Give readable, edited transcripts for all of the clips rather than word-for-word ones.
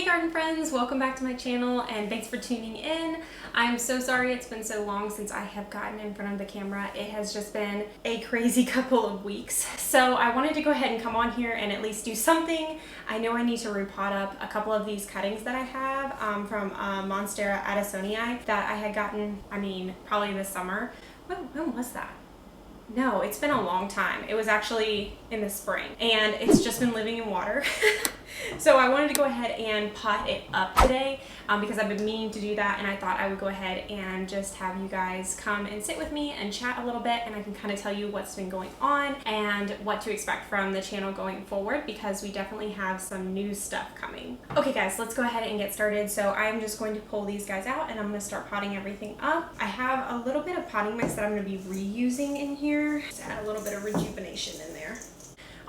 Hey garden friends, welcome back to my channel and thanks for tuning in. I'm so sorry it's been so long since I have gotten in front of the camera. It has just been a crazy couple of weeks. So I wanted to go ahead and come on here and at least do something. I know I need to repot up a couple of these cuttings that I have from Monstera Adasonii that I had gotten, probably this summer. When was that? No, it's been a long time. It was actually in the spring and it's just been living in water. So I wanted to go ahead and pot it up today because I've been meaning to do that, and I thought I would go ahead and just have you guys come and sit with me and chat a little bit, and I can kind of tell you what's been going on and what to expect from the channel going forward because we definitely have some new stuff coming. Okay guys, let's go ahead and get started. So I'm just going to pull these guys out and I'm going to start potting everything up. I have a little bit of potting mix that I'm going to be reusing in here. Just add a little bit of rejuvenation in there.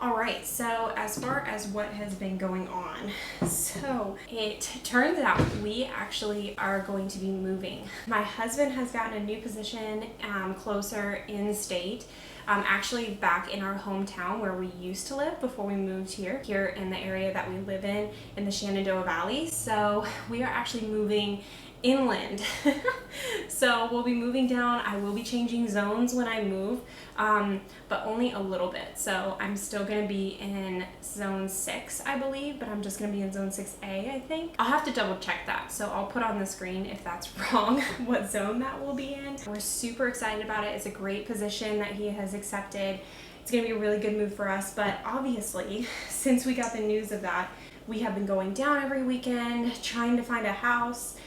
Alright, so as far as what has been going on, so it turns out we actually are going to be moving. My husband has gotten a new position closer in state, actually back in our hometown where we used to live before we moved here in the area that we live in the Shenandoah Valley. So we are actually moving inland. So we'll be moving down. I will be changing zones when I move, but only a little bit. So I'm still going to be in zone 6, I believe, but I'm just going to be in zone 6A, I think. I'll have to double check that. So I'll put on the screen if that's wrong, what zone that will be in. We're super excited about it. It's a great position that he has accepted. It's going to be a really good move for us, but obviously, since we got the news of that, we have been going down every weekend, trying to find a house.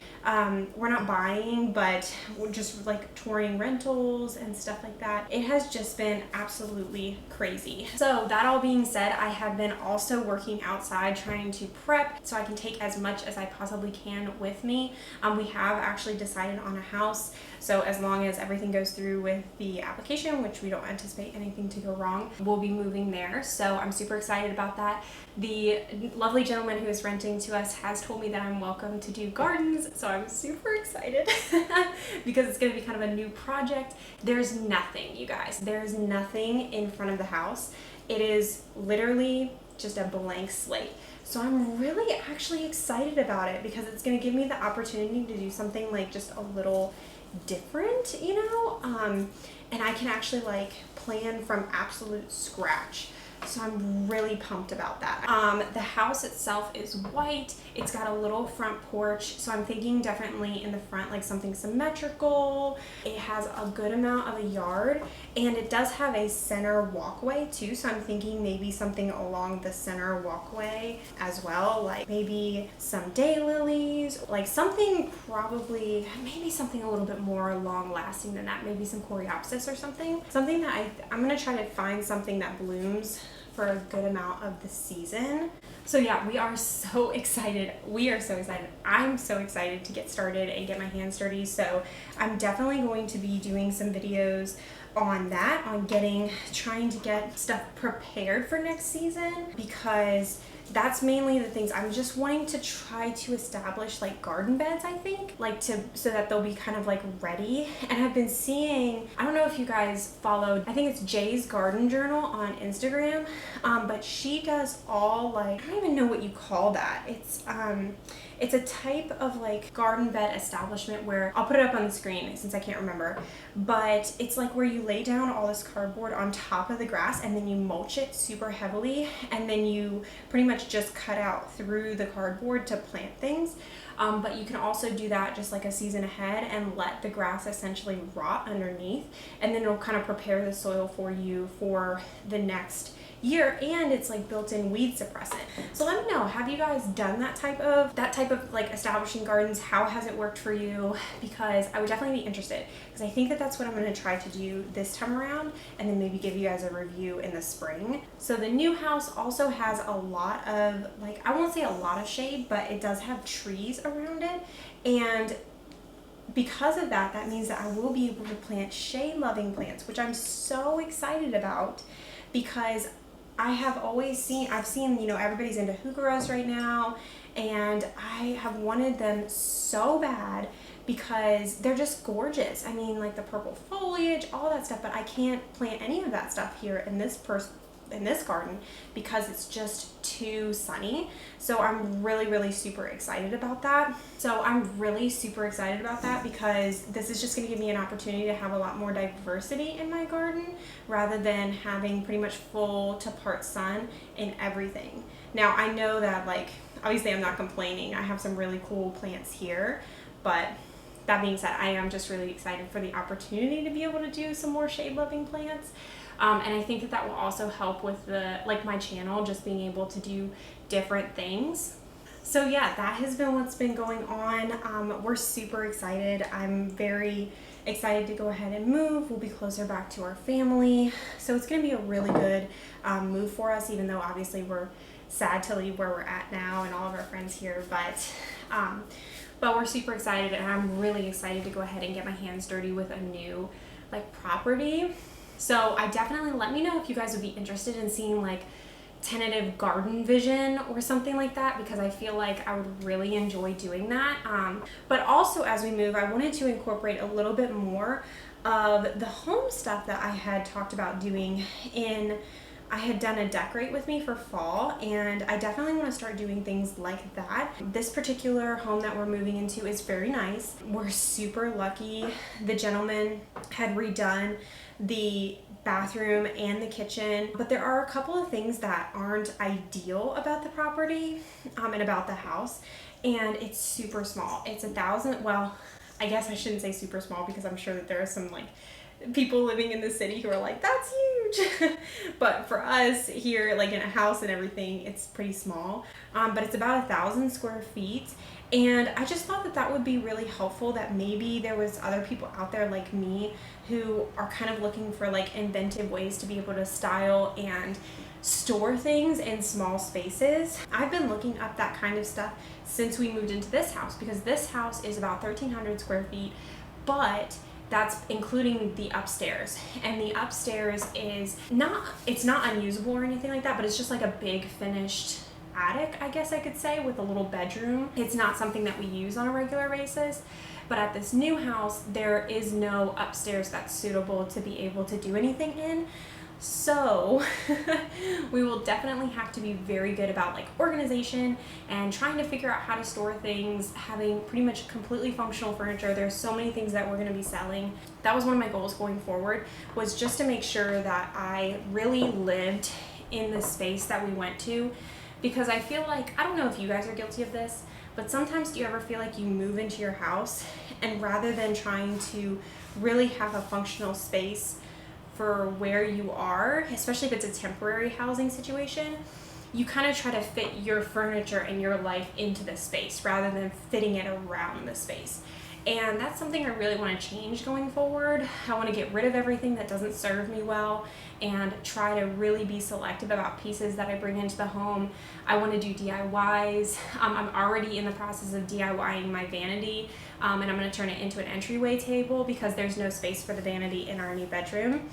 We're not buying, but we're just like touring rentals and stuff like that. It has just been absolutely crazy. So that all being said, I have been also working outside trying to prep so I can take as much as I possibly can with me. We have actually decided on a house. So as long as everything goes through with the application, which we don't anticipate anything to go wrong, we'll be moving there. So I'm super excited about that. The lovely gentleman who is renting to us has told me that I'm welcome to do gardens. So I'm super excited because it's going to be kind of a new project. There's nothing, you guys. There's nothing in front of the house. It is literally just a blank slate. So I'm really actually excited about it because it's going to give me the opportunity to do something like just a little different, you know, and I can actually like plan from absolute scratch. So I'm really pumped about that. The house itself is white. It's got a little front porch. So I'm thinking definitely in the front, like something symmetrical. It has a good amount of a yard and it does have a center walkway too. So I'm thinking maybe something along the center walkway as well. Like maybe some daylilies, like something probably, maybe something a little bit more long lasting than that. Maybe some coreopsis or something. Something that I'm going to try to find something that blooms for a good amount of the season. So yeah, we are so excited. We are so excited. I'm so excited to get started and get my hands dirty. So I'm definitely going to be doing some videos on that, on trying to get stuff prepared for next season, because that's mainly the things I'm just wanting to try to establish, like garden beds, I think, like so that they'll be kind of like ready. And I've been seeing, I don't know if you guys followed, I think it's Jay's Garden Journal on Instagram, but she does all like, I don't even know what you call that. It's a type of like garden bed establishment where, I'll put it up on the screen since I can't remember, but it's like where you lay down all this cardboard on top of the grass and then you mulch it super heavily and then you pretty much just cut out through the cardboard to plant things. But you can also do that just like a season ahead and let the grass essentially rot underneath, and then it'll kind of prepare the soil for you for the next year, and it's like built-in weed suppressant. So let me know, have you guys done that type of like establishing gardens? How has it worked for you? Because I would definitely be interested, because I think that that's what I'm going to try to do this time around, and then maybe give you guys a review in the spring. So the new house also has a lot of, like, I won't say a lot of shade, but it does have trees around it, and because of that, that means that I will be able to plant shade-loving plants, which I'm so excited about, because I've seen, you know, everybody's into heucheras right now, and I have wanted them so bad because they're just gorgeous. I mean, like the purple foliage, all that stuff, but I can't plant any of that stuff here in this in this garden because it's just too sunny. So I'm really super excited about that. Because this is just going to give me an opportunity to have a lot more diversity in my garden rather than having pretty much full to part sun in everything. Now I know that, like, obviously I'm not complaining. I have some really cool plants here, but that being said, I am just really excited for the opportunity to be able to do some more shade-loving plants. And I think that that will also help with my channel, just being able to do different things. So yeah, that has been what's been going on. We're super excited. I'm very excited to go ahead and move. We'll be closer back to our family. So it's going to be a really good move for us, even though obviously we're sad to leave where we're at now and all of our friends here. But we're super excited, and I'm really excited to go ahead and get my hands dirty with a new property. So I definitely, let me know if you guys would be interested in seeing like tentative garden vision or something like that, because I feel like I would really enjoy doing that. But also as we move, I wanted to incorporate a little bit more of the home stuff that I had talked about doing I had done a decorate with me for fall, and I definitely want to start doing things like that. This particular home that we're moving into is very nice. We're super lucky. The gentleman had redone the bathroom and the kitchen, but there are a couple of things that aren't ideal about the property and about the house, and it's super small. It's 1,000, well, I guess I shouldn't say super small because I'm sure that there are some like people living in the city who are like, that's huge. But for us here, like in a house and everything, it's pretty small. But it's about 1,000 square feet. And I just thought that that would be really helpful, that maybe there was other people out there like me who are kind of looking for like inventive ways to be able to style and store things in small spaces. I've been looking up that kind of stuff since we moved into this house, because this house is about 1,300 square feet, but that's including the upstairs, and the upstairs is it's not unusable or anything like that, but it's just like a big finished attic, I guess I could say, with a little bedroom. It's not something that we use on a regular basis, but at this new house there is no upstairs that's suitable to be able to do anything in. So we will definitely have to be very good about like organization and trying to figure out how to store things, having pretty much completely functional furniture. There's so many things that we're going to be selling. That was one of my goals going forward, was just to make sure that I really lived in the space that we went to, because I feel like, I don't know if you guys are guilty of this, but sometimes do you ever feel like you move into your house and rather than trying to really have a functional space for where you are, especially if it's a temporary housing situation, you kind of try to fit your furniture and your life into the space rather than fitting it around the space. And that's something I really want to change going forward. I want to get rid of everything that doesn't serve me well and try to really be selective about pieces that I bring into the home. I want to do DIYs. I'm already in the process of DIYing my vanity, and I'm going to turn it into an entryway table because there's no space for the vanity in our new bedroom.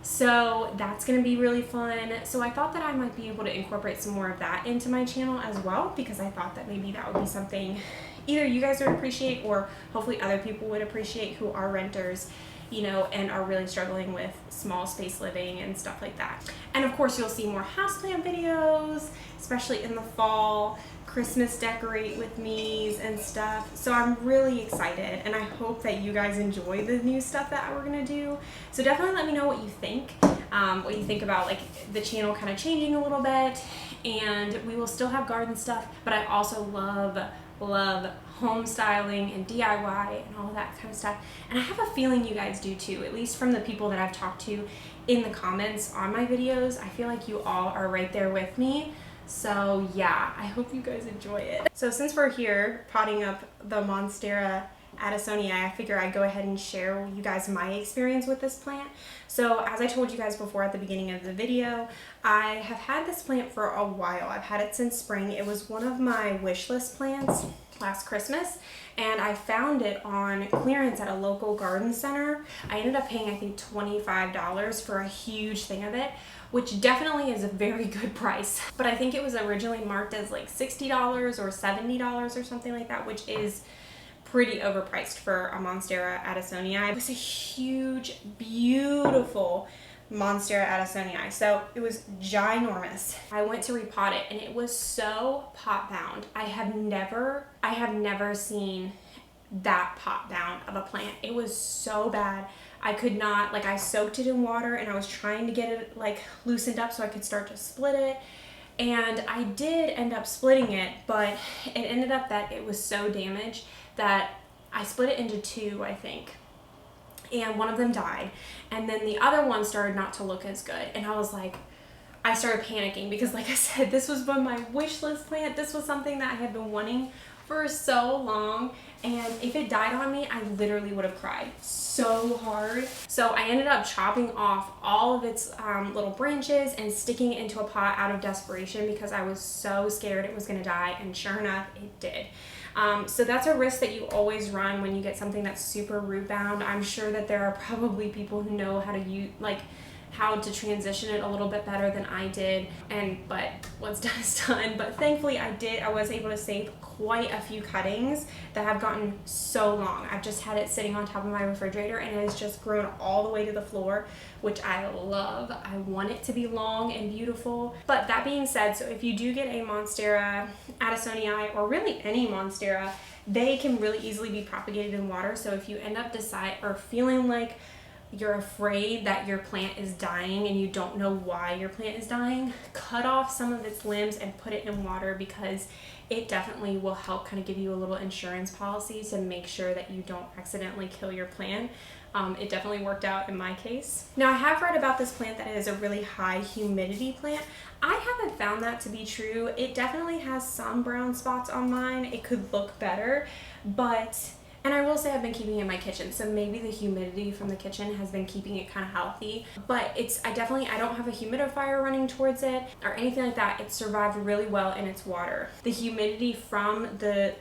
So that's going to be really fun. So I thought that I might be able to incorporate some more of that into my channel as well, because I thought that maybe that would be something either you guys would appreciate or hopefully other people would appreciate who are renters, you know, and are really struggling with small space living and stuff like that. And of course you'll see more houseplant videos, especially in the fall, Christmas decorate with me's and stuff. So I'm really excited, and I hope that you guys enjoy the new stuff that we're gonna do. So definitely let me know what you think about like the channel kind of changing a little bit. And we will still have garden stuff, but I also love home styling and DIY and all of that kind of stuff. And I have a feeling you guys do too, at least from the people that I've talked to in the comments on my videos. I feel like you all are right there with me. So yeah, I hope you guys enjoy it. So since we're here potting up the Monstera Adasonii, I figure I'd go ahead and share with you guys my experience with this plant. So as I told you guys before at the beginning of the video, I have had this plant for a while. I've had it since spring. It was one of my wish list plants last Christmas, and I found it on clearance at a local garden center. I ended up paying I think $25 for a huge thing of it, which definitely is a very good price. But I think it was originally marked as like $60 or $70 or something like that, which is pretty overpriced for a Monstera Adasonii. It was a huge, beautiful Monstera Adasonii. So it was ginormous. I went to repot it and it was so pot bound. I have never seen that pot bound of a plant. It was so bad. I could not, like, I soaked it in water and I was trying to get it like loosened up so I could start to split it. And I did end up splitting it, but it ended up that it was so damaged that I split it into two, I think. And one of them died. And then the other one started not to look as good. And I was like, I started panicking because, like I said, this was on my wish list plant. This was something that I had been wanting for so long. And if it died on me, I literally would have cried so hard. So I ended up chopping off all of its little branches and sticking it into a pot out of desperation because I was so scared it was gonna die, and sure enough, it did. So that's a risk that you always run when you get something that's super root bound. I'm sure that there are probably people who know how to use, like, how to transition it a little bit better than I did, but what's done is done. But thankfully I was able to save quite a few cuttings that have gotten so long. I've just had it sitting on top of my refrigerator and it has just grown all the way to the floor, which I love. I want it to be long and beautiful. But that being said, so if you do get a Monstera Adasonii, or really any Monstera, they can really easily be propagated in water. So if you end up feeling like you're afraid that your plant is dying and you don't know why your plant is dying, cut off some of its limbs and put it in water, because it definitely will help kind of give you a little insurance policy to make sure that you don't accidentally kill your plant. It definitely worked out in my case. Now, I have read about this plant that it is a really high humidity plant. I haven't found that to be true. It definitely has some brown spots on mine. It could look better, and I will say I've been keeping it in my kitchen, so maybe the humidity from the kitchen has been keeping it kind of healthy. But I don't have a humidifier running towards it or anything like that. It survived really well in its water. The humidity from the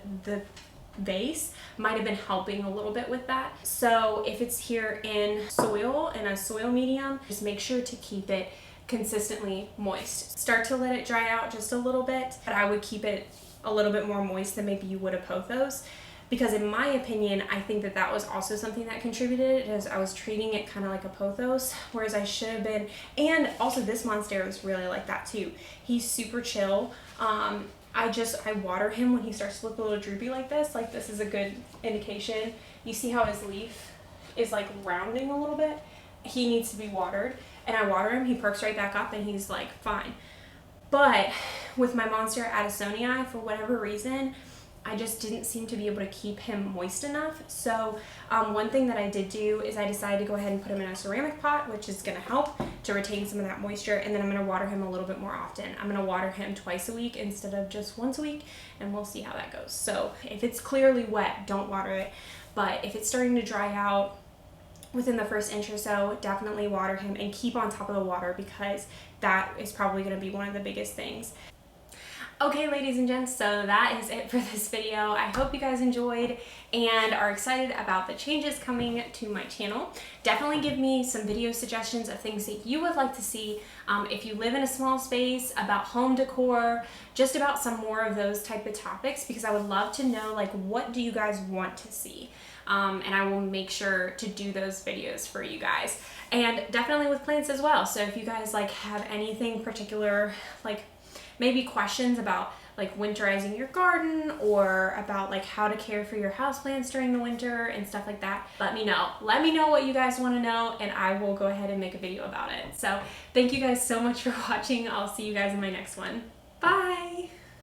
base might have been helping a little bit with that. So if it's here in a soil medium, just make sure to keep it consistently moist. Start to let it dry out just a little bit, but I would keep it a little bit more moist than maybe you would a pothos. Because in my opinion, I think that was also something that contributed, is I was treating it kind of like a pothos, whereas I should have been. And also this Monstera is really like that too. He's super chill. I water him when he starts to look a little droopy like this. Like, this is a good indication. You see how his leaf is like rounding a little bit? He needs to be watered. And I water him, he perks right back up and he's like fine. But with my Monstera Adasonii, for whatever reason, I just didn't seem to be able to keep him moist enough. So one thing that I did do is I decided to go ahead and put him in a ceramic pot, which is going to help to retain some of that moisture. And then I'm going to water him a little bit more often. I'm going to water him twice a week instead of just once a week, and we'll see how that goes. So if it's clearly wet, don't water it. But if it's starting to dry out within the first inch or so, definitely water him and keep on top of the water, because that is probably going to be one of the biggest things. Okay, ladies and gents, so that is it for this video. I hope you guys enjoyed and are excited about the changes coming to my channel. Definitely give me some video suggestions of things that you would like to see. If you live in a small space, about home decor, just about some more of those type of topics, because I would love to know, like, what do you guys want to see? And I will make sure to do those videos for you guys. And definitely with plants as well. So if you guys like have anything particular, like maybe questions about like winterizing your garden, or about like how to care for your houseplants during the winter and stuff like that, let me know. Let me know what you guys want to know, and I will go ahead and make a video about it. So thank you guys so much for watching. I'll see you guys in my next one. Bye!